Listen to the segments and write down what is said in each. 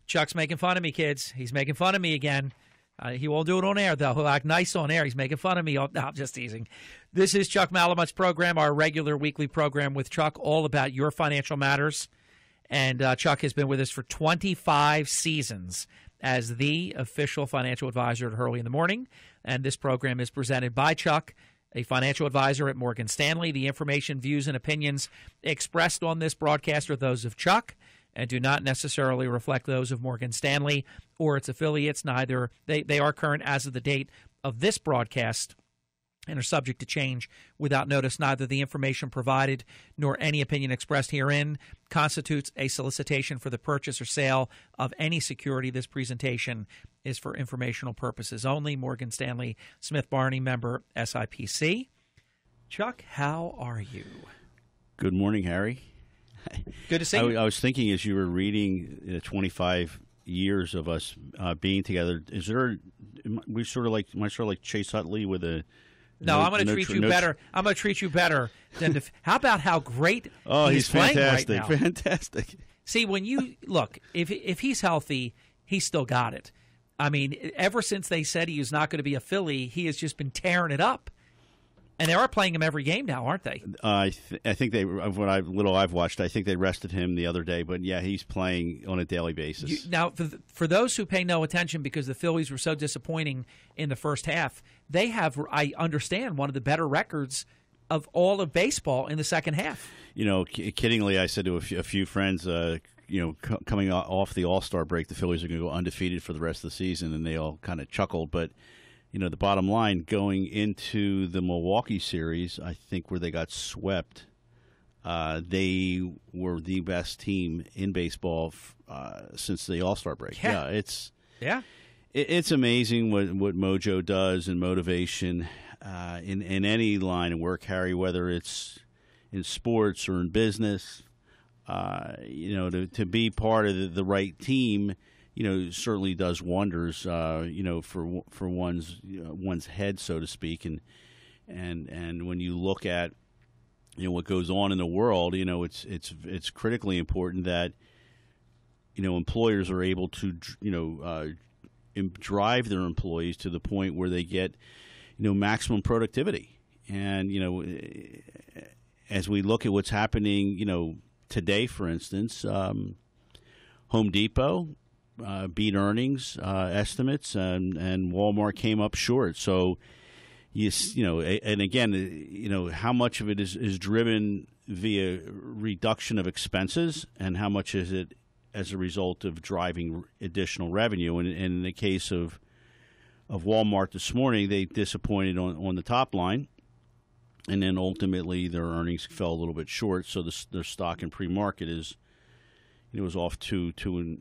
Chuck's making fun of me, kids. He's making fun of me again. He won't do it on air, though. He'll act nice on air. He's making fun of me. No, I'm just teasing. This is Chuck Malamut's program, our regular weekly program with Chuck, all about your financial matters. And Chuck has been with us for 25 seasons as the official financial advisor at Hurley in the Morning. And this program is presented by Chuck, a financial advisor at Morgan Stanley. The information, views, and opinions expressed on this broadcast are those of Chuck and do not necessarily reflect those of Morgan Stanley or its affiliates. Neither they are current as of the date of this broadcast and are subject to change without notice. Neither the information provided nor any opinion expressed herein constitutes a solicitation for the purchase or sale of any security. This presentation is for informational purposes only. Morgan Stanley Smith Barney, member SIPC. Chuck, how are you? Good morning, Harry. Good to see you. I was thinking as you were reading 25 years of us being together, am I sort of like Chase Utley with a... No, I'm going to treat you better. I'm going to treat you better than. How about how great he's playing fantastic, right now? fantastic. See, when you look, if he's healthy, he's still got it. I mean, ever since they said he was not going to be a Philly, he has just been tearing it up. And they are playing him every game now, aren't they? I think they, of what I've watched, I think they rested him the other day. But yeah, he's playing on a daily basis. Now, for those who pay no attention because the Phillies were so disappointing in the first half, they have, I understand, one of the better records of all of baseball in the second half. You know, kiddingly, I said to a few friends, coming off the All-Star break, the Phillies are going to go undefeated for the rest of the season, and they all kind of chuckled, but. You know, the bottom line, going into the Milwaukee series, I think where they got swept, they were the best team in baseball since the All-Star break. Yeah. It's amazing what Mojo does and motivation in any line of work, Harry, whether it's in sports or in business. To be part of the right team. Certainly does wonders, for one's head, so to speak, and when you look at, what goes on in the world, it's critically important that, employers are able to, drive their employees to the point where they get, maximum productivity, and as we look at what's happening, today, for instance, Home Depot. Beat earnings estimates, and Walmart came up short. So, and again, how much of it is driven via reduction of expenses, and how much is it as a result of driving additional revenue? And in the case of Walmart this morning, they disappointed on the top line, and then ultimately their earnings fell a little bit short. So their stock in pre-market is. It was off $2.50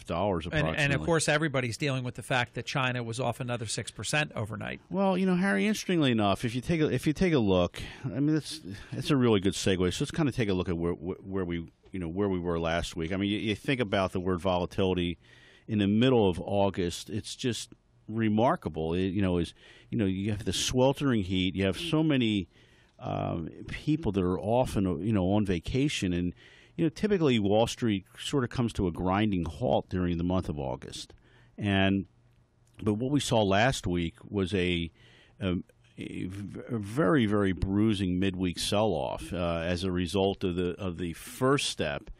approximately. And of course, everybody's dealing with the fact that China was off another 6% overnight. Well, Harry, interestingly enough, if you take a look, I mean, it's a really good segue. So let's kind of take a look at where we were last week. I mean, you think about the word volatility in the middle of August. It's just remarkable. You have the sweltering heat. You have so many people that are often on vacation and. Typically Wall Street sort of comes to a grinding halt during the month of August, but what we saw last week was a very, very bruising midweek sell-off as a result of the first step,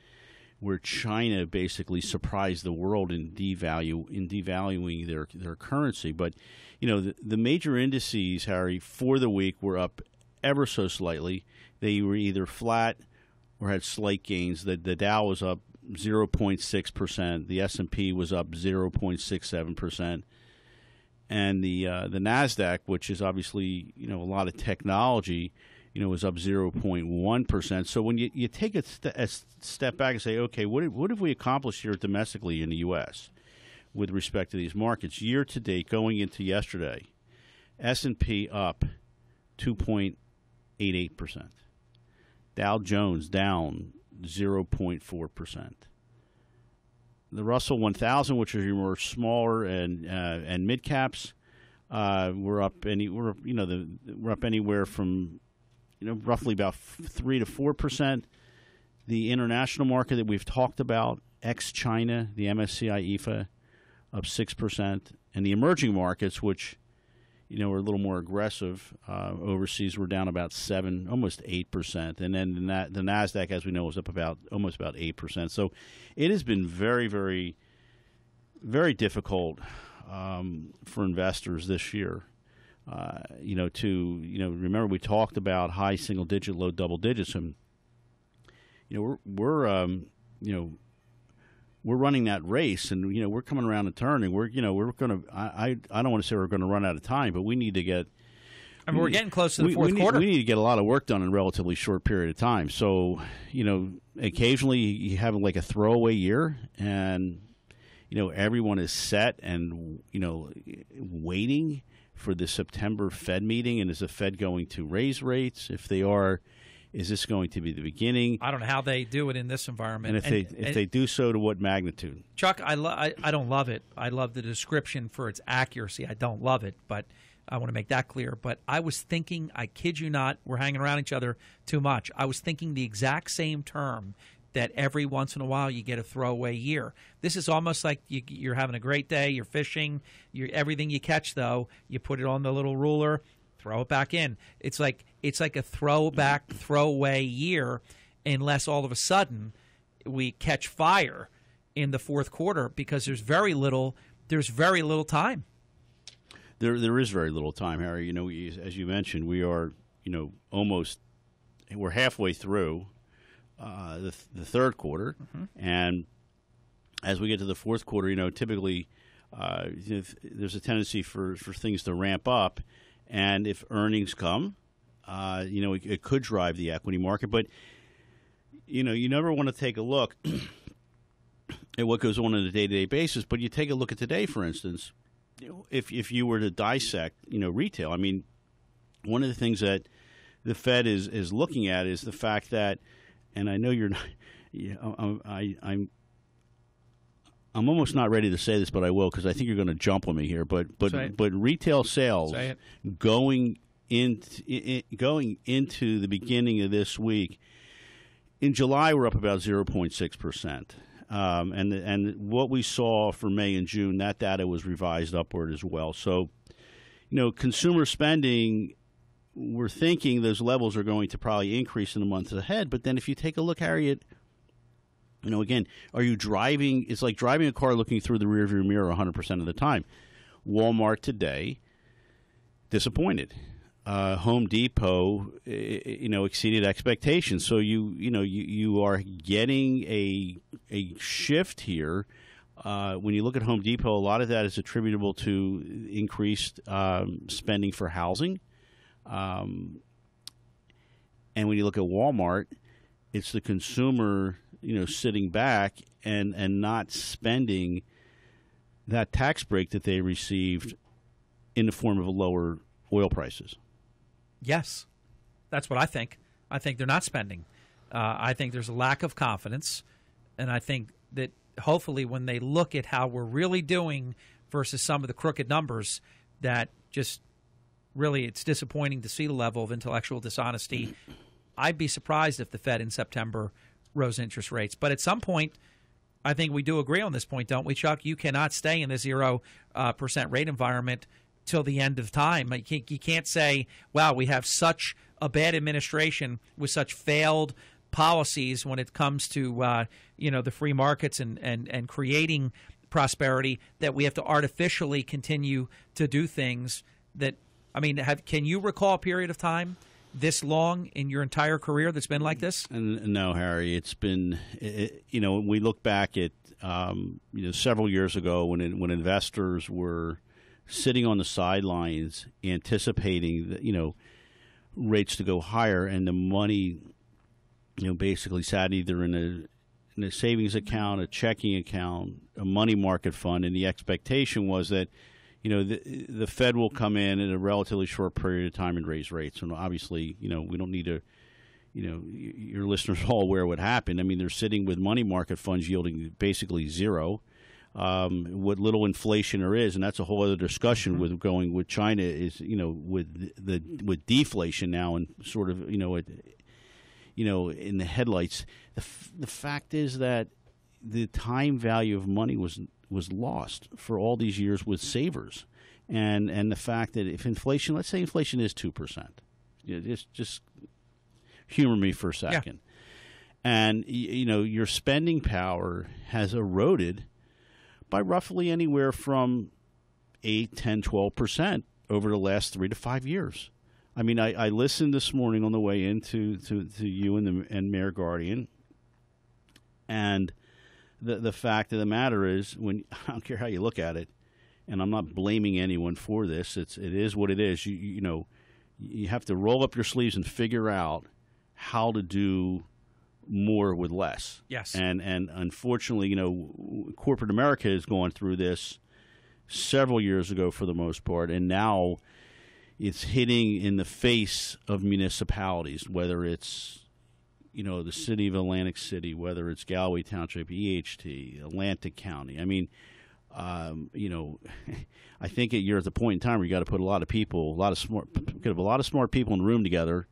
where China basically surprised the world in devaluing their currency. But the major indices, Harry, for the week were up ever so slightly. They were either flat or had slight gains. The Dow was up 0.6%. The S&P was up 0.67%. And the NASDAQ, which is obviously a lot of technology, was up 0.1%. So when you take a step back and say, okay, what have we accomplished here domestically in the U.S. with respect to these markets? Year to date, going into yesterday, S&P up 2.88%. Dow Jones down 0.4%. The Russell 1000, which are your smaller and mid caps, we're up anywhere from roughly about 3 to 4%. The international market that we've talked about, ex-China, the MSCI EFA, up 6%. And the emerging markets, which, are a little more aggressive, overseas were down about 7, almost 8%. And then the NASDAQ, as we know, was up almost about 8%. So it has been very, very, very difficult for investors this year. Remember we talked about high single digit, low double digits, and we're running that race, and we're coming around the turn, and we're going to. I don't want to say we're going to run out of time, but we need to get. I mean, we're getting close to the fourth quarter. We need to get a lot of work done in a relatively short period of time. So occasionally you have like a throwaway year, and everyone is set and waiting for the September Fed meeting, and is the Fed going to raise rates? If they are, is this going to be the beginning? I don't know how they do it in this environment. And if they do so, to what magnitude? Chuck, I don't love it. I love the description for its accuracy. I don't love it, but I want to make that clear. But I was thinking, I kid you not, we're hanging around each other too much. I was thinking the exact same term, that every once in a while you get a throwaway year. This is almost like you're having a great day, you're fishing, everything you catch, though, you put it on the little ruler, throw it back in. It's like a throwaway year, unless all of a sudden we catch fire in the fourth quarter, because there's very little time. There is very little time, Harry. As you mentioned, we are we're halfway through the third quarter, and as we get to the fourth quarter, typically there's a tendency for things to ramp up, and if earnings come, it could drive the equity market. But you never want to take a look at what goes on a day-to-day basis. But you take a look at today, for instance, if you were to dissect retail. I mean, one of the things that the Fed is looking at is the fact that. And I know you're not. I'm almost not ready to say this, but I will, because I think you're going to jump on me here. But retail sales going into the beginning of this week, in July we're up about 0.6%, and what we saw for May and June, that data was revised upward as well. So, consumer spending, we're thinking those levels are going to probably increase in the months ahead. But then if you take a look, Harriet, again, are you driving? It's like driving a car looking through the rearview mirror 100% of the time. Walmart today, disappointed. Home Depot, exceeded expectations. So you are getting a shift here. When you look at Home Depot, a lot of that is attributable to increased spending for housing. And when you look at Walmart, it's the consumer, sitting back and not spending that tax break that they received in the form of lower oil prices. Yes, that's what I think. I think they're not spending. I think there's a lack of confidence, and I think that hopefully when they look at how we're really doing versus some of the crooked numbers, that just really, it's disappointing to see the level of intellectual dishonesty. I'd be surprised if the Fed in September rose interest rates. But at some point, I think we do agree on this point, don't we, Chuck? You cannot stay in the 0% rate environment till the end of time. You can't say, wow, we have such a bad administration with such failed policies when it comes to the free markets and creating prosperity, that we have to artificially continue to do things that – I mean, can you recall a period of time this long in your entire career that's been like this? No, Harry. It's been, we look back at, several years ago when investors were sitting on the sidelines anticipating that, rates to go higher, and the money, basically sat either in a savings account, a checking account, a money market fund, and the expectation was that the Fed will come in a relatively short period of time and raise rates. And obviously, we don't need to, your listeners are all aware what happened. I mean, they're sitting with money market funds yielding basically zero, what little inflation there is. And that's a whole other discussion with going with China is, with deflation now and sort of, in the headlights. The fact is that the time value of money was lost for all these years with savers, and the fact that if inflation, let's say inflation is 2%, just humor me for a second, and your spending power has eroded by roughly anywhere from 8, 10, 12% over the last 3 to 5 years. I mean, I listened this morning on the way into to you and Mayor Guardian, and the fact of the matter is, I don't care how you look at it, and I'm not blaming anyone for this. It is what it is. You have to roll up your sleeves and figure out how to do more with less. Yes. And unfortunately, corporate America has gone through this several years ago for the most part, and now it's hitting in the face of municipalities, whether it's the city of Atlantic City, whether it's Galway Township, EHT, Atlantic County. I mean, I think you're at the point in time where you got to put a lot of smart people in the room together,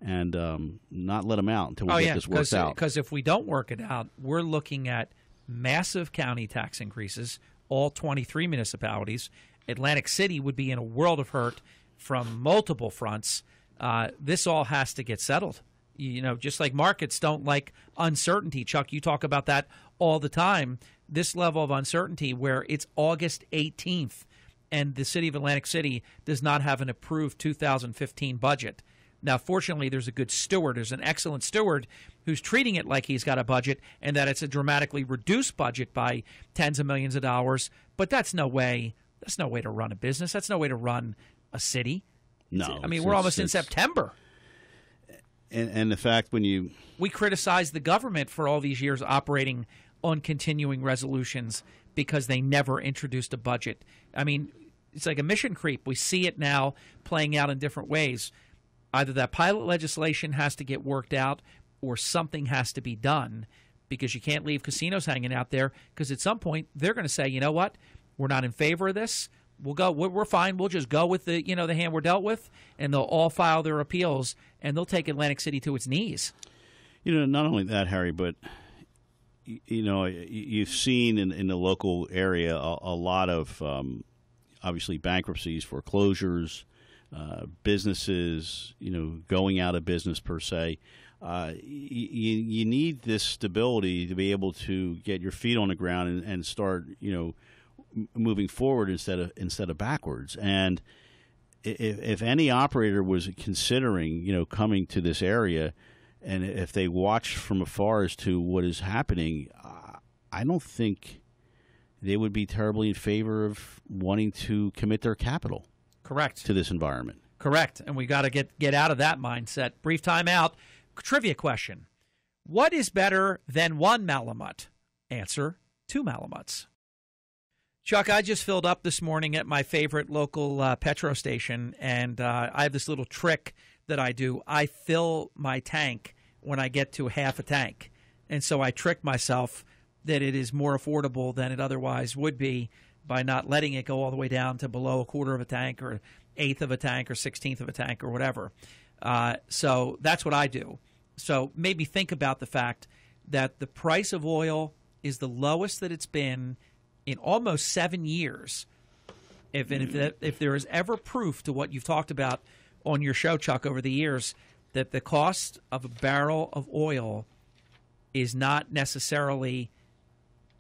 and not let them out until we get this worked out. Because if we don't work it out, we're looking at massive county tax increases, all 23 municipalities. Atlantic City would be in a world of hurt from multiple fronts. This all has to get settled. Just like markets don't like uncertainty. Chuck, you talk about that all the time. This level of uncertainty where it's August 18th and the city of Atlantic City does not have an approved 2015 budget. Now, fortunately, there's a good steward. There's an excellent steward who's treating it like he's got a budget and that it's a dramatically reduced budget by tens of millions of dollars. But that's no way to run a business. That's no way to run a city. No. I mean, we're almost in September. And the fact we criticize the government for all these years operating on continuing resolutions because they never introduced a budget. I mean, it's like a mission creep. We see it now playing out in different ways. Either that pilot legislation has to get worked out or something has to be done, because you can't leave casinos hanging out there, because at some point they're going to say, you know what, we're not in favor of this. We're fine. We'll just go with the hand we're dealt with, and they'll all file their appeals, and they'll take Atlantic City to its knees. Not only that, Harry, but you've seen in the local area a lot of obviously bankruptcies, foreclosures, businesses, going out of business per se. You need this stability to be able to get your feet on the ground and start, moving forward instead of backwards. And if any operator was considering, coming to this area, and if they watch from afar as to what is happening, I don't think they would be terribly in favor of wanting to commit their capital. Correct. To this environment. Correct. And we got to get out of that mindset. Brief time out. Trivia question. What is better than one Malamut? Answer, 2 Malamuts. Chuck, I just filled up this morning at my favorite local petro station, and I have this little trick that I do. I fill my tank when I get to half a tank. And so I trick myself that it is more affordable than it otherwise would be by not letting it go all the way down to below a quarter of a tank or eighth of a tank or 16th of a tank or whatever. So that's what I do. So maybe think about the fact that the price of oil is the lowest that it's been in almost 7 years. If there is ever proof to what you've talked about on your show, Chuck, over the years, that the cost of a barrel of oil is not necessarily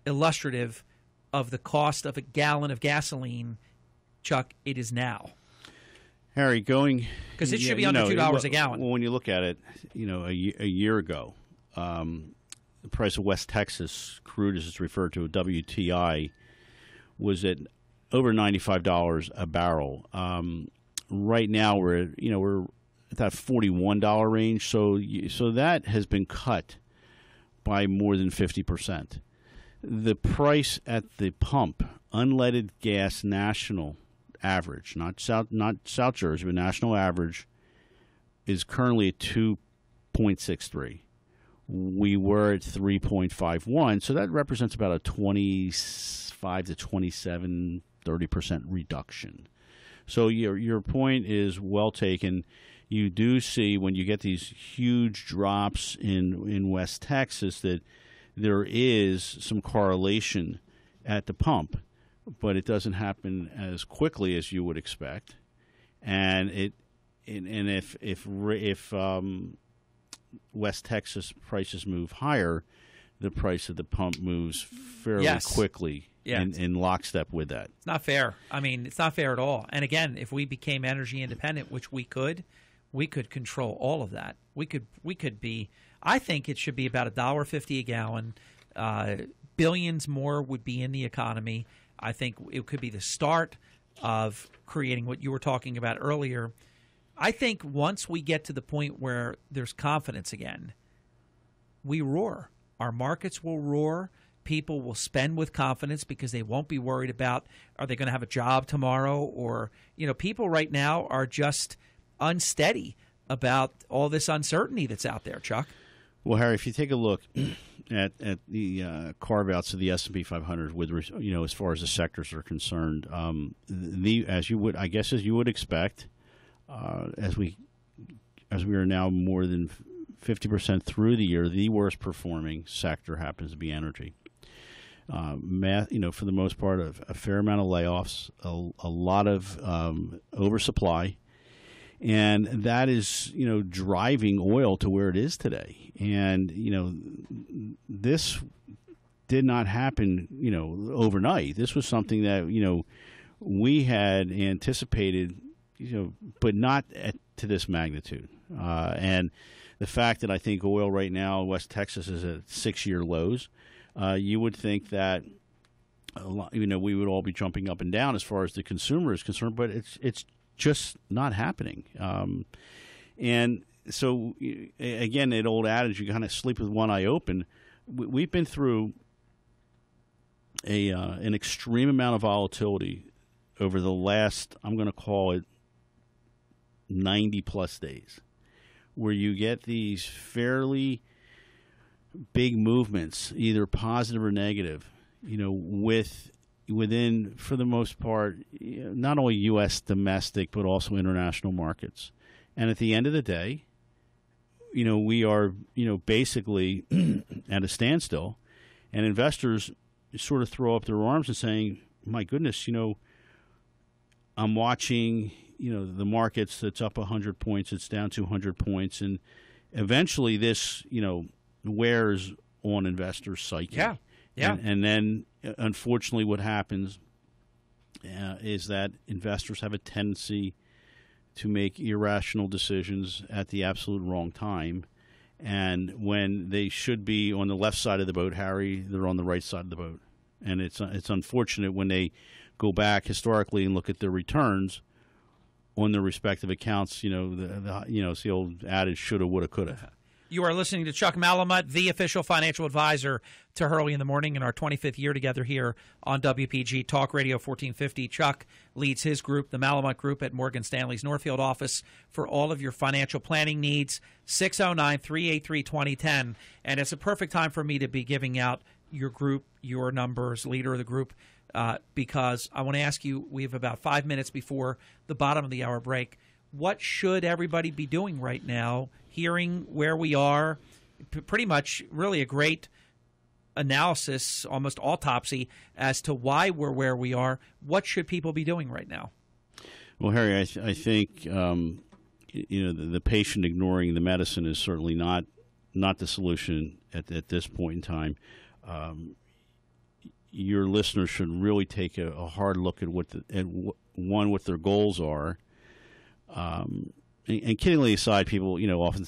illustrative of the cost of a gallon of gasoline, Chuck, it is now. Harry, because it should be under $2 a gallon. Well, when you look at it, a year ago, the price of West Texas crude, as it's referred to, WTI, was at over $95 a barrel. Right now, we're at that $41 range. So that has been cut by more than 50%. The price at the pump, unleaded gas national average, not South Jersey, but national average, is currently at 2.63. We were at 3.51, so that represents about a 25 to 27, 30% reduction. So your point is well taken. You do see when you get these huge drops in West Texas that there is some correlation at the pump, but it doesn't happen as quickly as you would expect. And if West Texas prices move higher, the price of the pump moves fairly quickly in lockstep with that. It's not fair. I mean, it's not fair at all. And again, if we became energy independent, which we could control all of that. We could be. I think it should be about $1.50 a gallon. Billions more would be in the economy. I think it could be the start of creating what you were talking about earlier. I think once we get to the point where there's confidence again, we roar. Our markets will roar. People will spend with confidence because they won't be worried about, are they going to have a job tomorrow? Or, people right now are just unsteady about all this uncertainty that's out there, Chuck. Well, Harry, if you take a look at the carve-outs of the S&P 500, with as far as the sectors are concerned, as you would expect, as we are now more than 50% through the year, the worst performing sector happens to be energy. For the most part, a fair amount of layoffs, a lot of oversupply. And that is, driving oil to where it is today. And, this did not happen, overnight. This was something that, we had anticipated, but not to this magnitude. And the fact that I think oil right now in West Texas is at 6-year lows, you would think that, we would all be jumping up and down as far as the consumer is concerned, but it's just not happening. And so, again, that old adage, you kind of sleep with one eye open. We've been through an extreme amount of volatility over the last, I'm going to call it 90-plus days, where you get these fairly big movements, either positive or negative, within, for the most part, not only U.S. domestic, but also international markets. And at the end of the day, we are, basically at a standstill. And investors sort of throw up their arms and saying, my goodness, I'm watching, the markets that's up 100 points, it's down 200 points. And eventually this, wears on investors' psyche. Yeah. Yeah. And then, unfortunately, what happens is that investors have a tendency to make irrational decisions at the absolute wrong time. And when they should be on the left side of the boat, Harry, they're on the right side of the boat. And it's unfortunate when they go back historically and look at their returns on their respective accounts. It's the old adage, shoulda, woulda, coulda. You are listening to Chuck Malamut, the official financial advisor to Hurley in the Morning in our 25th year together here on WPG Talk Radio 1450. Chuck leads his group, the Malamut Group, at Morgan Stanley's Northfield office for all of your financial planning needs, 609-383-2010. And it's a perfect time for me to be giving out your group, your numbers, leader of the group, because I want to ask you, we have about 5 minutes before the bottom of the hour break. What should everybody be doing right now, hearing where we are? Pretty much really a great analysis, almost autopsy, as to why we're where we are. What should people be doing right now? Well, Harry, I think the patient ignoring the medicine is certainly not the solution at this point in time. Your listeners should really take a hard look at what their goals are. And kiddingly aside, people, often,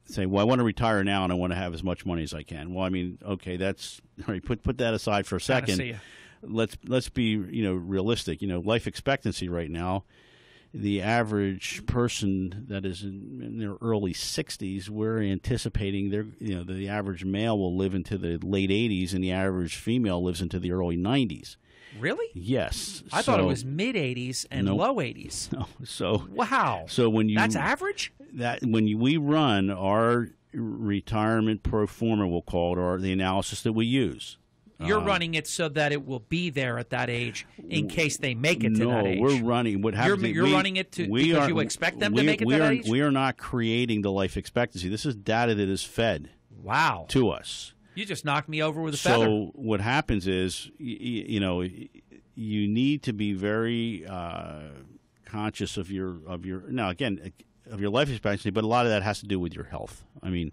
say, well, I want to retire now and I want to have as much money as I can. Well, I mean, okay, that's all right. Put that aside for a second. Let's be, realistic. Life expectancy right now, the average person that is in their early 60s, we're anticipating the average male will live into the late 80s and the average female lives into the early 90s. Really? Yes. I thought it was mid-80s and low 80s. No. So wow. So that's average? We run our retirement pro forma, we'll call it, or the analysis that we use. You're running it so that it will be there at that age in case they make it to that age. No, we're running. What happens? You're running it because you expect them to make it to that age? We are not creating the life expectancy. This is data that is fed to us. You just knocked me over with a feather. So what happens is, you know, you need to be very conscious of your now again of your life expectancy, but a lot of that has to do with your health. I mean,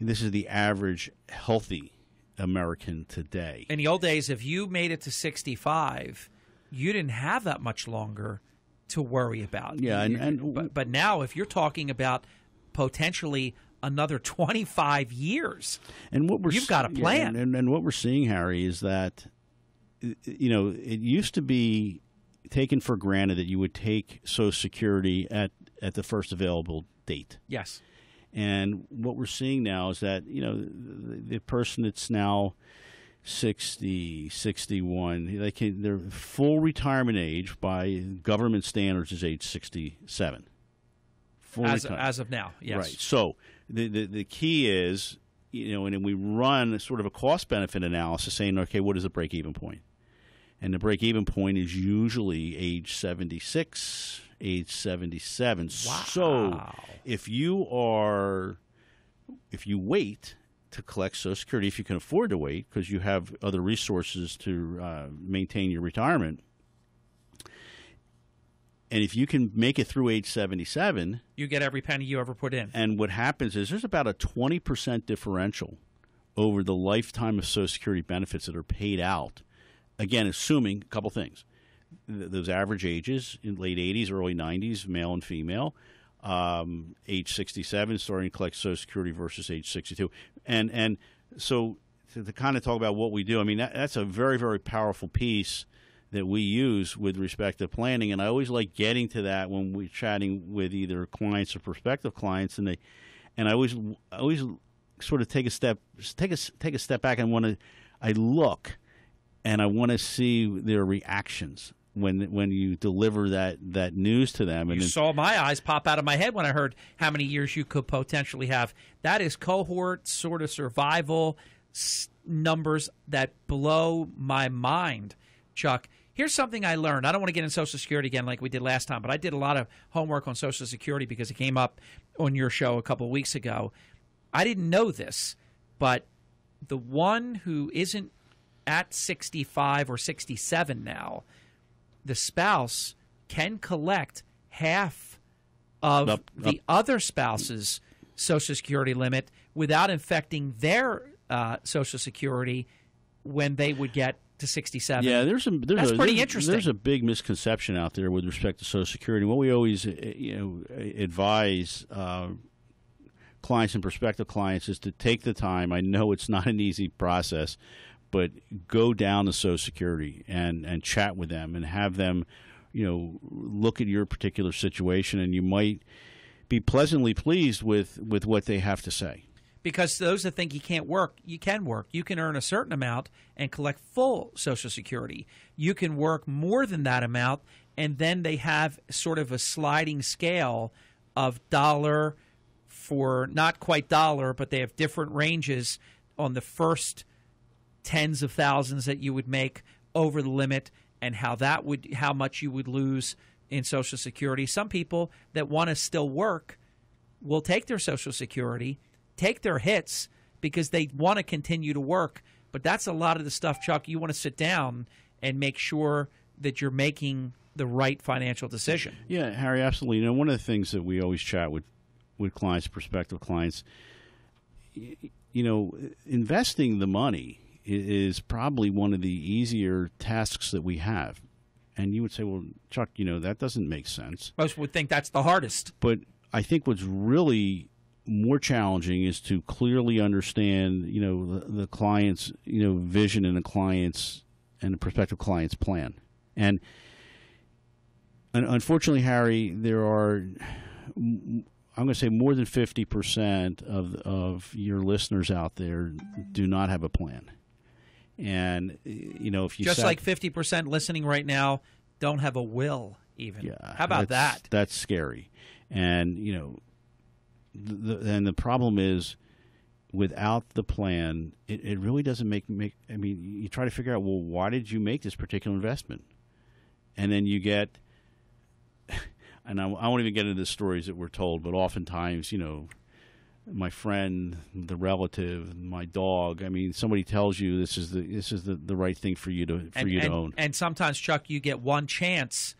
this is the average healthy American today. In the old days, if you made it to 65, you didn't have that much longer to worry about. Yeah, but now if you're talking about potentially another 25 years, and you've got a plan. Yeah, and what we're seeing, Harry, is that, you know, it used to be taken for granted that you would take Social Security at the first available date. Yes. And what we're seeing now is that, you know, the person that's now 60, 61, their full retirement age by government standards is age 67. As of now, yes. Right. So the key is, you know, and we run sort of a cost-benefit analysis saying, okay, what is the break-even point? And the break-even point is usually age 76, age 77. Wow. So if you wait to collect Social Security, if you can afford to wait because you have other resources to maintain your retirement, and if you can make it through age 77, you get every penny you ever put in. And what happens is there's about a 20% differential over the lifetime of Social Security benefits that are paid out. Again, assuming a couple things. Those average ages in late 80s, early 90s, male and female, age 67, starting to collect Social Security versus age 62. And so to kind of talk about what we do, I mean, that's a very, very powerful piece that we use with respect to planning. And I always like getting to that when we're chatting with either clients or prospective clients. And I always sort of take a step back and I look and I want to see their reactions when you deliver that news to them. And you saw my eyes pop out of my head when I heard how many years you could potentially have. That is cohort sort of survival numbers that blow my mind, Chuck. Here's something I learned. I don't want to get into Social Security again like we did last time, but I did a lot of homework on Social Security because it came up on your show a couple of weeks ago. I didn't know this, but the one who isn't at 65 or 67 now, the spouse can collect half of the other spouse's Social Security limit without affecting their Social Security when they would get to 67. Yeah, that's pretty interesting. There's a big misconception out there with respect to Social Security. What we always advise clients and prospective clients is to take the time. I know it's not an easy process, but go down to Social Security and chat with them and have them, you know, look at your particular situation, and you might be pleasantly pleased with what they have to say. Because those that think you can't work, you can work. You can earn a certain amount and collect full Social Security. You can work more than that amount, and then they have sort of a sliding scale of dollar for not quite dollar, but they have different ranges on the first tens of thousands that you would make over the limit and how much you would lose in Social Security. Some people that want to still work will take their Social Security, take their hits because they want to continue to work. But that's a lot of the stuff, Chuck. You want to sit down and make sure that you're making the right financial decision. Yeah, Harry, absolutely. You know, one of the things that we always chat with clients, prospective clients, you know, investing the money is probably one of the easier tasks that we have. And you would say, well, Chuck, you know, that doesn't make sense. Most would think that's the hardest. But I think what's really more challenging is to clearly understand, you know, the client's, you know, vision and the prospective client's plan. And unfortunately, Harry, there are, I'm going to say more than 50% of your listeners out there do not have a plan. And, you know, if you just like 50% listening right now don't have a will even. Yeah, how about that? That's scary. And, you know, the problem is without the plan, it really doesn't make. I mean, you try to figure out, well, why did you make this particular investment? And then you get, and I won't even get into the stories that we're told, but oftentimes, you know, my friend, the relative, my dog. I mean, somebody tells you this is the right thing for you to own. And sometimes, Chuck, you get one chance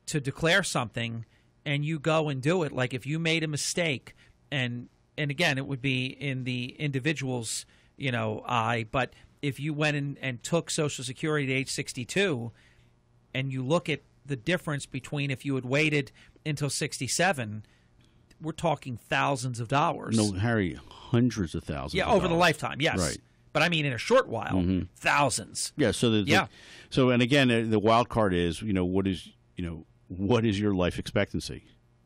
to declare something, and you go and do it. Like if you made a mistake, and again, it would be in the individual's eye, but if you went and took Social Security at age 62, and you look at the difference between if you had waited until 67. We're talking thousands of dollars. No, Harry, hundreds of thousands. Yeah, over the lifetime, yes. Right. But I mean, in a short while, thousands. Yeah. So and again, the wild card is, what is your life expectancy?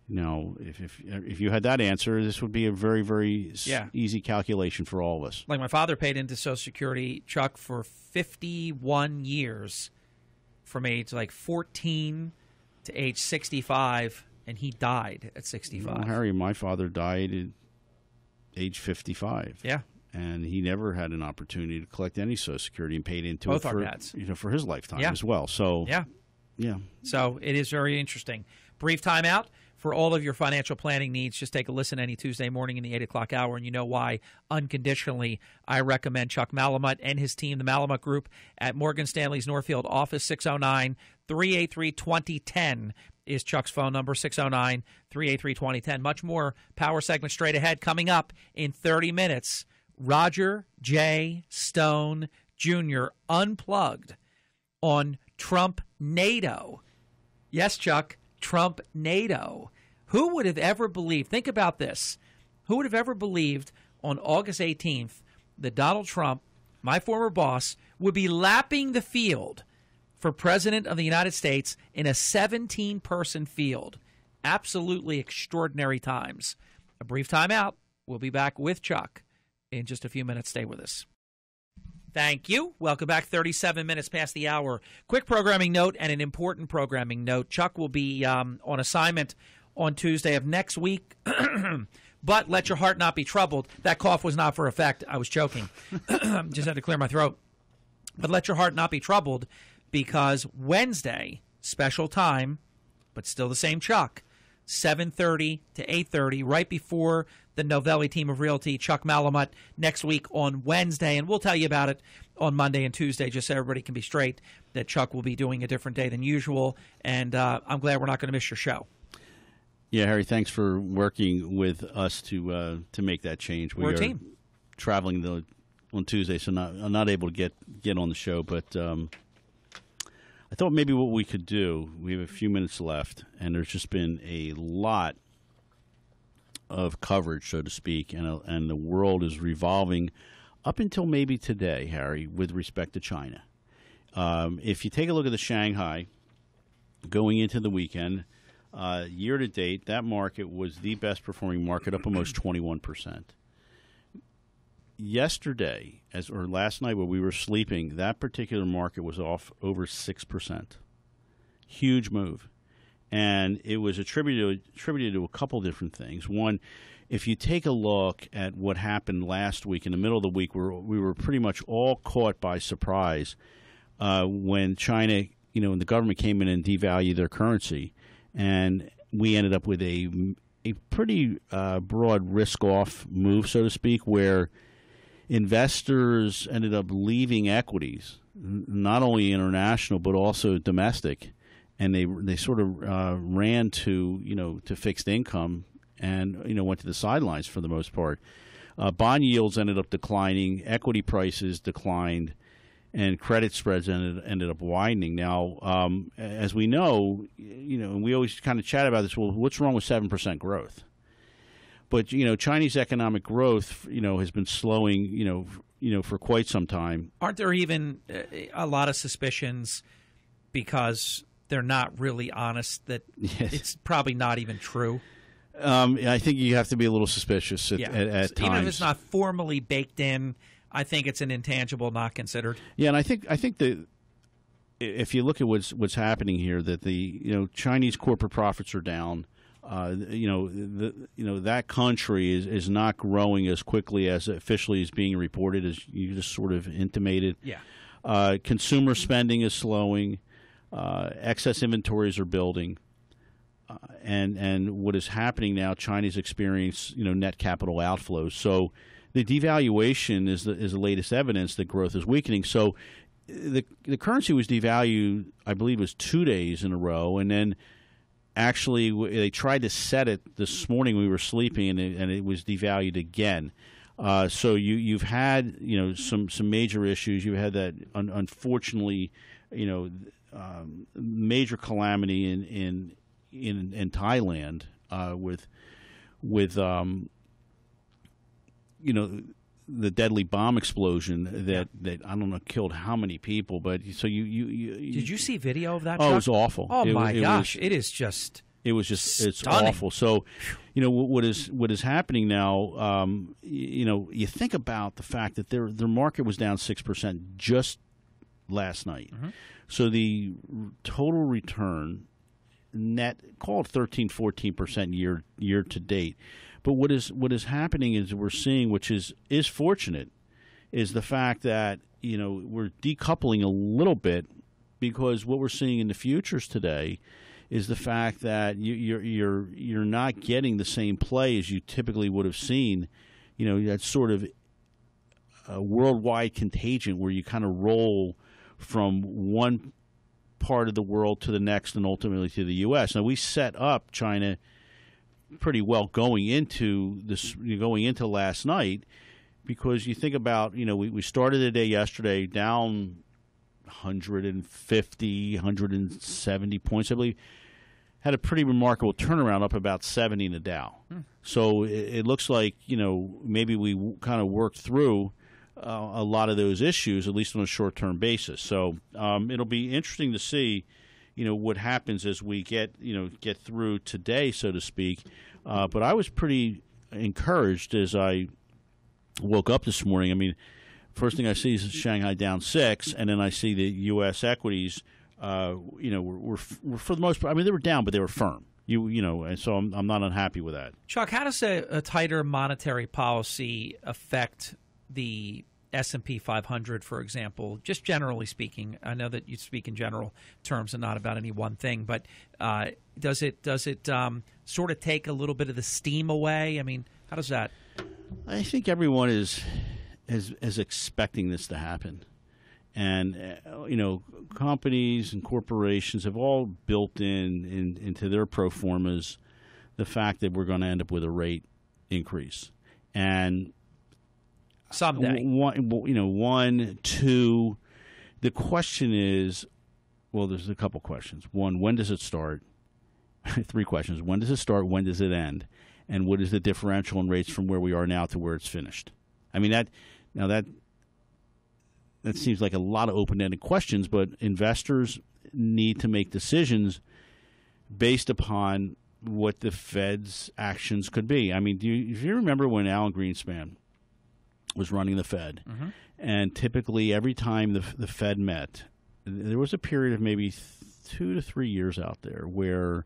Now, if you had that answer, this would be a very, very easy calculation for all of us. Like my father paid into Social Security, Chuck, for 51 years, from age 14 to age 65. And he died at 65. Well, Harry, my father died at age 55. Yeah. And he never had an opportunity to collect any Social Security and paid into Both it our dads. For his lifetime as well. So yeah. So it is very interesting. Brief timeout for all of your financial planning needs. Just take a listen any Tuesday morning in the 8 o'clock hour, and you know why unconditionally I recommend Chuck Malamut and his team, the Malamut Group, at Morgan Stanley's Northfield office. 609-383-2010 is Chuck's phone number, 609-383-2010. Much more power segment straight ahead coming up in 30 minutes. Roger J. Stone Jr. unplugged on Trump NATO. Yes, Chuck, Trump NATO. Who would have ever believed, think about this, who would have ever believed on August 18th that Donald Trump, my former boss, would be lapping the field for President of the United States in a 17-person field. Absolutely extraordinary times. A brief time out. We'll be back with Chuck in just a few minutes. Stay with us. Thank you. Welcome back. 37 minutes past the hour. Quick programming note and an important programming note. Chuck will be on assignment on Tuesday of next week. But let your heart not be troubled. That cough was not for effect. I was choking. Just had to clear my throat. But let your heart not be troubled, because Wednesday, special time, but still the same Chuck, 7:30 to 8:30, right before the Novelli Team of Realty, Chuck Malamut, next week on Wednesday. And we'll tell you about it on Monday and Tuesday, just so everybody can be straight that Chuck will be doing a different day than usual. And I'm glad we're not going to miss your show. Yeah, Harry, thanks for working with us to make that change. We're a team. Traveling on Tuesday, so I'm not able to get on the show, but I thought maybe what we could do, we have a few minutes left, and there's just been a lot of coverage, so to speak, and the world is revolving up until maybe today, Harry, with respect to China. If you take a look at the Shanghai going into the weekend, year to date, that market was the best performing market, up almost 21%. Yesterday, or last night when we were sleeping, that particular market was off over 6%. Huge move. And it was attributed to a couple different things. One, if you take a look at what happened last week, in the middle of the week, we were pretty much all caught by surprise when China, and the government came in and devalued their currency. And we ended up with a pretty broad risk-off move, so to speak, where investors ended up leaving equities, not only international but also domestic, and they sort of ran to fixed income and went to the sidelines for the most part. Bond yields ended up declining, equity prices declined, and credit spreads ended up widening. Now, as we know, and we always kind of chat about this. Well, what's wrong with 7% growth? But Chinese economic growth, has been slowing, for quite some time. Aren't there even a lot of suspicions, because they're not really honest, that it's probably not even true? I think you have to be a little suspicious at times. Even if it's not formally baked in, I think it's an intangible not considered. Yeah, and I think that if you look at what's happening here, that the Chinese corporate profits are down. That country is not growing as quickly as officially is being reported, as you just sort of intimated. Yeah. Consumer spending is slowing. Excess inventories are building. and what is happening now, China's experienced net capital outflows. So the devaluation is the latest evidence that growth is weakening. So the currency was devalued, I believe, it was 2 days in a row, and then actually they tried to set it this morning. We were sleeping, and it was devalued again. So you've had some major issues. You had that unfortunately major calamity in Thailand with the deadly bomb explosion that I don't know killed how many people. But so you did you see video of that? Oh, Chuck? It was awful. Oh my gosh, it is just. It was just stunning. It's awful. So, what is happening now? You think about the fact that their market was down 6% just last night. Mm-hmm. So the total return net called 13-14% year to date. But what is happening is we're seeing, which is fortunate, is the fact that we're decoupling a little bit, because what we're seeing in the futures today is the fact that you're not getting the same play as you typically would have seen. That sort of a worldwide contagion where you kind of roll from one part of the world to the next and ultimately to the U.S. Now, we set up China pretty well going into last night, because you think about, we started the day yesterday down 150, 170 points, I believe. Had a pretty remarkable turnaround up about 70 in the Dow. So it looks like, maybe we kind of worked through a lot of those issues, at least on a short-term basis. So it'll be interesting to see, what happens as we get through today, so to speak. But I was pretty encouraged as I woke up this morning. I mean, first thing I see is Shanghai down 6, and then I see the U.S. equities. Were for the most part. I mean, they were down, but they were firm. And so I'm not unhappy with that. Chuck, how does a tighter monetary policy affect the S&P 500, for example? Just generally speaking, I know that you speak in general terms and not about any one thing, but does it sort of take a little bit of the steam away? I mean, how does that? I think everyone is expecting this to happen. And, companies and corporations have all built into their pro formas the fact that we're going to end up with a rate increase. And someday. One, two, the question is, well, there's a couple questions. One, when does it start? 3 questions. When does it start? When does it end? And what is the differential in rates from where we are now to where it's finished? I mean, that seems like a lot of open-ended questions, but investors need to make decisions based upon what the Fed's actions could be. I mean, if you remember when Alan Greenspan was running the Fed, mm-hmm. and typically every time the Fed met, there was a period of maybe 2 to 3 years out there where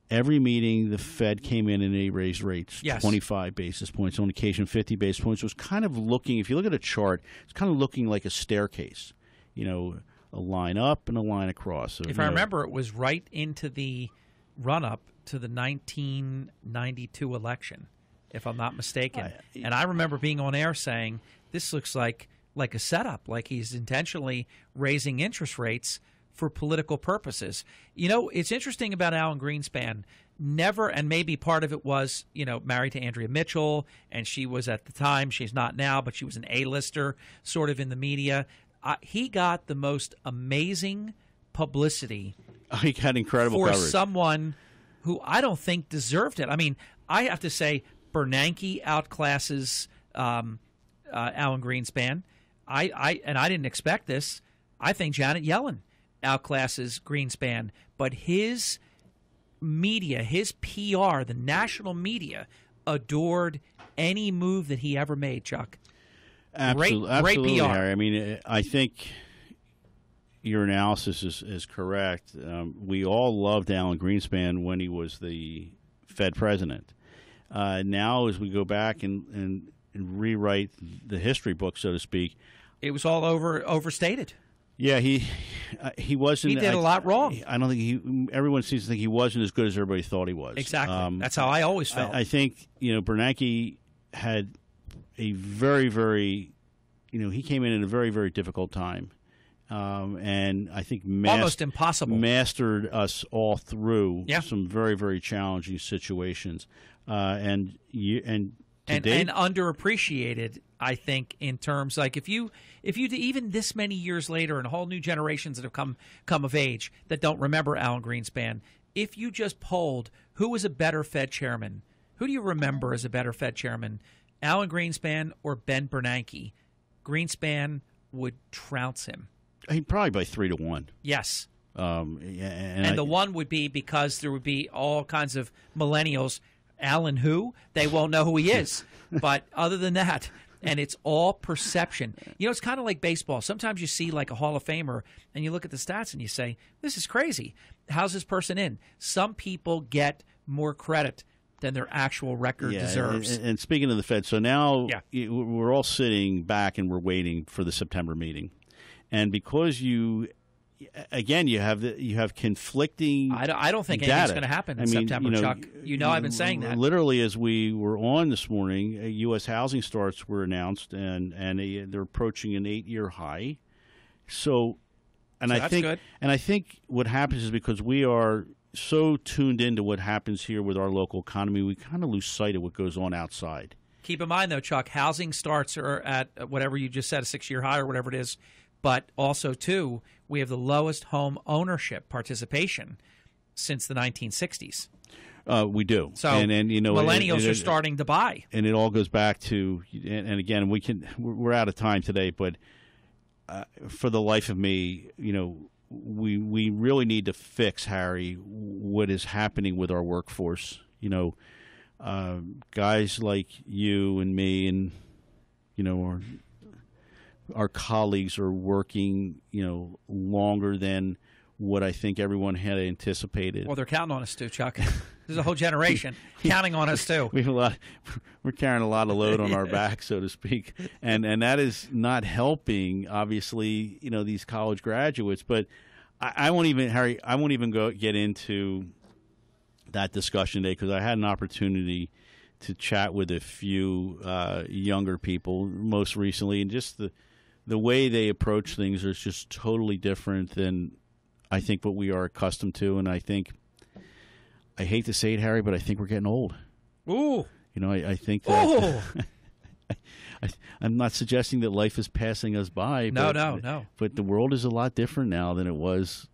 every meeting the Fed came in and they raised rates 25 basis points, on occasion 50 basis points. It was kind of looking, if you look at a chart, it's kind of looking like a staircase, a line up and a line across. So, if I remember, it was right into the run-up to the 1992 election, if I'm not mistaken. And I remember being on air saying, this looks like a setup, like he's intentionally raising interest rates for political purposes. It's interesting about Alan Greenspan. Never, and maybe part of it was, married to Andrea Mitchell, and she was at the time, she's not now, but she was an A-lister sort of in the media. He got the most amazing publicity. He got incredible for coverage. Someone who I don't think deserved it. I mean, I have to say Bernanke outclasses Alan Greenspan. I didn't expect this. I think Janet Yellen outclasses Greenspan, but his media, his PR, the national media, adored any move that he ever made, Chuck. Absolutely, great PR. Harry. I mean, I think your analysis is correct. We all loved Alan Greenspan when he was the Fed president. Now, as we go back and rewrite the history book, so to speak, it was all overstated. Yeah, he wasn't. He did a lot wrong. I don't think everyone seems to think he wasn't as good as everybody thought he was. Exactly. That's how I always felt. I think Bernanke had a very, very, he came in at a very, very difficult time, and I think almost impossible. Mastered us all through some very, very challenging situations, and underappreciated, I think, in terms like if you even this many years later and whole new generations that have come of age that don't remember Alan Greenspan, if you just polled who was a better Fed chairman, who do you remember as a better Fed chairman, Alan Greenspan or Ben Bernanke? Greenspan would trounce him. Probably by 3-1. Yes. And the one would be because there would be all kinds of millennials. Alan who? They won't know who he is. But other than that, and it's all perception. It's kind of like baseball. Sometimes you see like a Hall of Famer and you look at the stats and you say, this is crazy. How's this person in? Some people get more credit than their actual record deserves. And speaking of the Fed, so now we're all sitting back and we're waiting for the September meeting. And because you have conflicting. I don't think anything's going to happen in September, Chuck. I've been saying that. Literally, as we were on this morning, U.S. housing starts were announced, and they're approaching an 8-year high. So I think good. And I think what happens is because we are so tuned into what happens here with our local economy, we kind of lose sight of what goes on outside. Keep in mind, though, Chuck, housing starts are at whatever you just said, a 6-year high or whatever it is. But also, too, we have the lowest home ownership participation since the 1960s. We do. So millennials are starting to buy. And it all goes back to, and again, we're out of time today, but for the life of me, we really need to fix, Harry, what is happening with our workforce. Guys like you and me and, our colleagues are working, longer than what I think everyone had anticipated. Well, they're counting on us too, Chuck. There's a whole generation counting on us too. We're carrying a lot of load on our back, so to speak, and that is not helping. Obviously, these college graduates. But I won't even, Harry. I won't even get into that discussion today because I had an opportunity to chat with a few younger people most recently, and just the way they approach things is just totally different than I think what we are accustomed to. And I think, I hate to say it, Harry, but I think we're getting old. Ooh. I think that I'm not suggesting that life is passing us by. No. But the world is a lot different now than it was,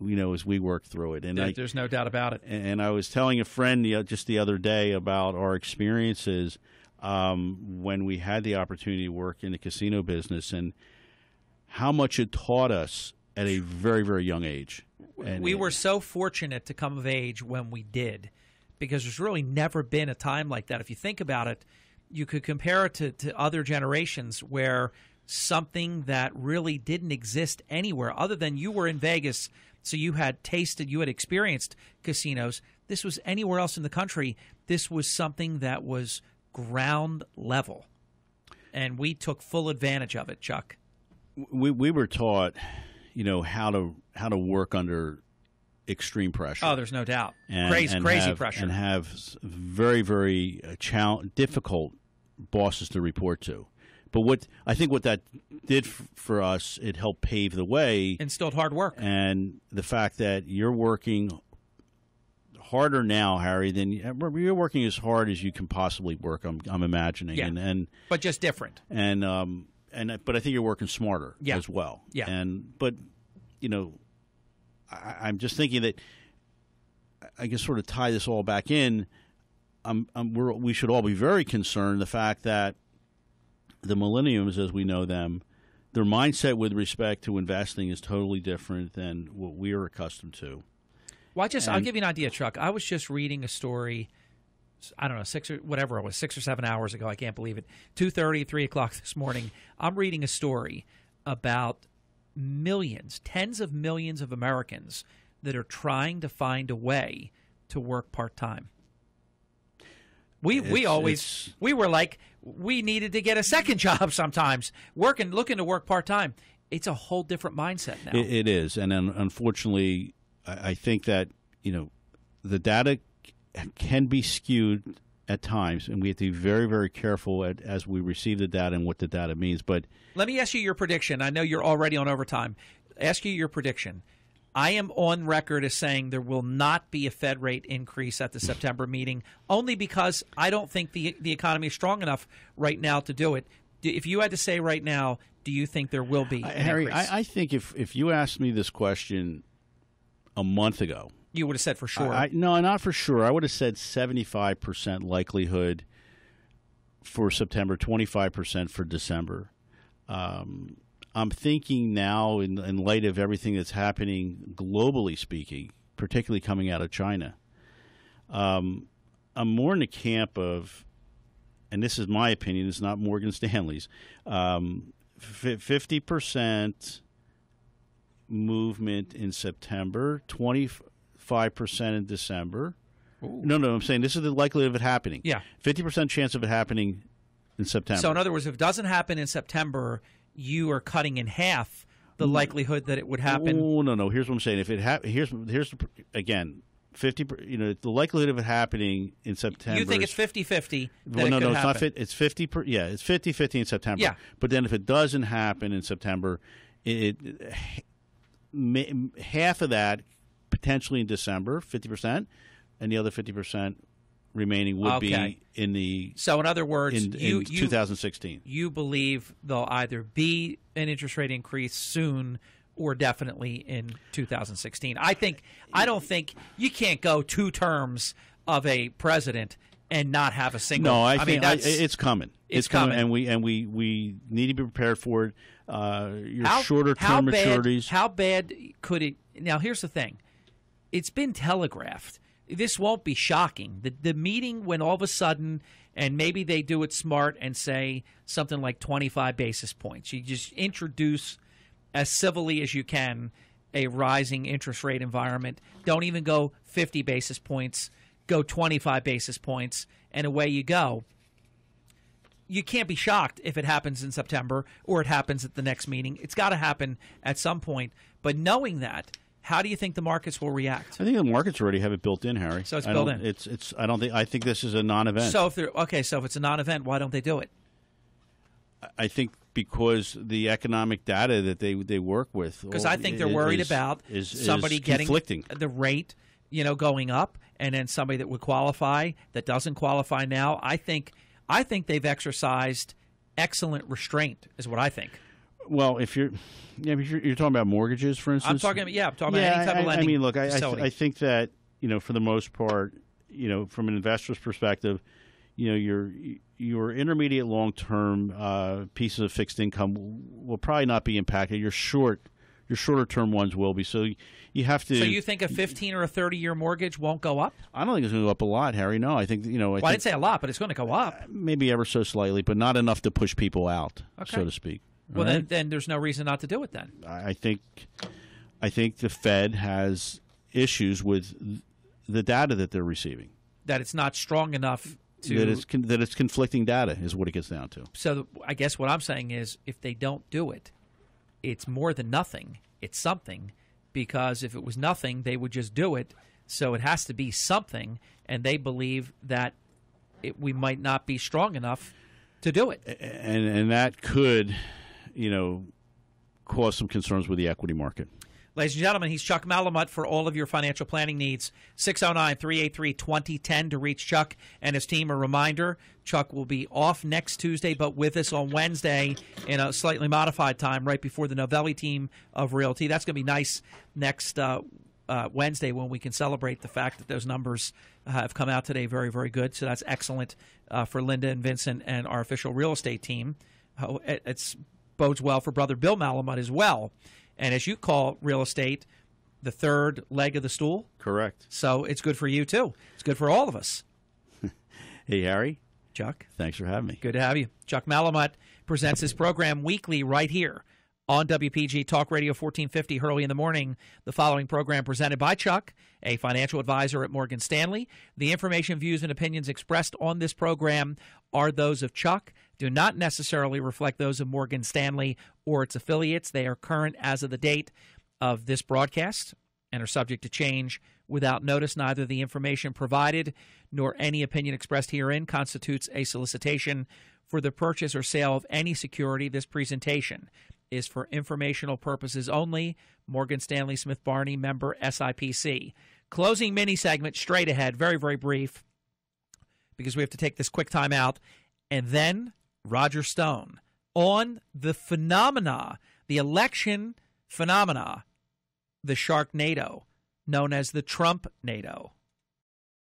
as we work through it. And there's no doubt about it. And I was telling a friend just the other day about our experiences when we had the opportunity to work in the casino business and how much it taught us at a very, very young age. And we were so fortunate to come of age when we did, because there's really never been a time like that. If you think about it, you could compare it to other generations where something that really didn't exist anywhere other than you were in Vegas, so you had experienced casinos. This was anywhere else in the country. This was something that was ground level, and we took full advantage of it, Chuck. We were taught, how to work under extreme pressure. Oh, there's no doubt. Crazy pressure, and have very, very difficult bosses to report to. But what that did for us, it helped pave the way. Instilled hard work, and the fact that you're working harder now, Harry, than you're working as hard as you can possibly work. I'm imagining, yeah. But just different. But I think you're working smarter as well. Yeah. But I'm just thinking that I can sort of tie this all back in. We should all be very concerned the fact that the millennials, as we know them, their mindset with respect to investing is totally different than what we are accustomed to. Well, I'll give you an idea, Chuck. I was just reading a story, I don't know, 6 or 7 hours ago. I can't believe it. 2:30, 3 o'clock this morning. I'm reading a story about millions, tens of millions of Americans that are trying to find a way to work part-time. We were like, we needed to get a second job sometimes, looking to work part-time. it's a whole different mindset now. It is, and unfortunately, I think that the data can be skewed at times, and we have to be very, very careful as we receive the data and what the data means. But let me ask you your prediction. I know you're already on overtime. Ask you your prediction. I am on record as saying there will not be a Fed rate increase at the September meeting, only because I don't think the economy is strong enough right now to do it. If you had to say right now, do you think there will be an Harry, increase? I think if you asked me this question a month ago, you would have said for sure. No, not for sure. I would have said 75% likelihood for September, 25% for December. I'm thinking now, in light of everything that's happening globally speaking, particularly coming out of China, I'm more in the camp of, and this is my opinion, it's not Morgan Stanley's, 50% movement in September, 25% in December. Ooh. No, I'm saying this is the likelihood of it happening. Yeah. 50% chance of it happening in September. So in other words, if it doesn't happen in September, you are cutting in half the likelihood that it would happen. Oh, no. Here's what I'm saying. If it here's again, 50. The likelihood of it happening in September. You think it's 50-50 that Well, no, it could it's happen. not. It's 50. It's 50-50 in September. Yeah. But then if it doesn't happen in September, half of that potentially in December, 50%, and the other 50% remaining would be in the. So in other words, in 2016. You believe there'll either be an interest rate increase soon or definitely in 2016. I don't think you can't go 2 terms of a president and not have a single. No, I think it's coming. It's coming, and we need to be prepared for it. Your shorter term maturities. How bad could it? Now, here's the thing: it's been telegraphed. This won't be shocking. The meeting when all of a sudden, and maybe they do it smart and say something like 25 basis points. You just introduce as civilly as you can a rising interest rate environment. Don't even go 50 basis points. Go 25 basis points, and away you go. You can't be shocked if it happens in September or it happens at the next meeting. It's got to happen at some point. But knowing that, how do you think the markets will react? I think the markets already have it built in, Harry. So it's built in. It's. I don't think. I think this is a non-event. So if it's a non-event, why don't they do it? I think because the economic data that they work with. Because I think they're worried about somebody getting the rate, going up, and then somebody that would qualify that doesn't qualify now. I think they've exercised excellent restraint, is what I think. Well, if you're talking about mortgages, for instance. I'm talking about any type of lending. I mean, look, I think that for the most part, from an investor's perspective, your intermediate long-term pieces of fixed income will probably not be impacted. Your shorter-term ones will be. So you have to. So you think a 15 or a 30-year mortgage won't go up? I don't think it's going to go up a lot, Harry. No, I think I didn't say a lot, but it's going to go up. Maybe ever so slightly, but not enough to push people out, so to speak. Well, right? then there's no reason not to do it. Then I think the Fed has issues with the data that they're receiving. That it's not strong enough to that it's conflicting data is what it gets down to. So I guess what I'm saying is, if they don't do it, it's more than nothing. It's something, because if it was nothing, they would just do it. So it has to be something, and they believe that we might not be strong enough to do it. And that could, cause some concerns with the equity market. Ladies and gentlemen, he's Chuck Malamut for all of your financial planning needs. 609-383-2010 to reach Chuck and his team. A reminder, Chuck will be off next Tuesday, but with us on Wednesday in a slightly modified time right before the Novelli team of Realty. That's going to be nice next Wednesday when we can celebrate the fact that those numbers have come out today very, very good. So that's excellent for Linda and Vincent and our official real estate team. It bodes well for brother Bill Malamut as well. And as you call real estate, the third leg of the stool. Correct. So it's good for you, too. It's good for all of us. Hey, Harry. Chuck. Thanks for having me. Good to have you. Chuck Malamut presents his program weekly right here on WPG Talk Radio 1450 early in the morning. The following program presented by Chuck, a financial advisor at Morgan Stanley. The information, views, and opinions expressed on this program are those of Chuck, do not necessarily reflect those of Morgan Stanley or its affiliates. They are current as of the date of this broadcast and are subject to change without notice. Neither the information provided nor any opinion expressed herein constitutes a solicitation for the purchase or sale of any security. This presentation is for informational purposes only. Morgan Stanley Smith Barney, member SIPC. Closing mini segment straight ahead, very, very brief, because we have to take this quick time out. And then Roger Stone on the phenomena, the election phenomena, the Sharknado, known as the Trump-nado.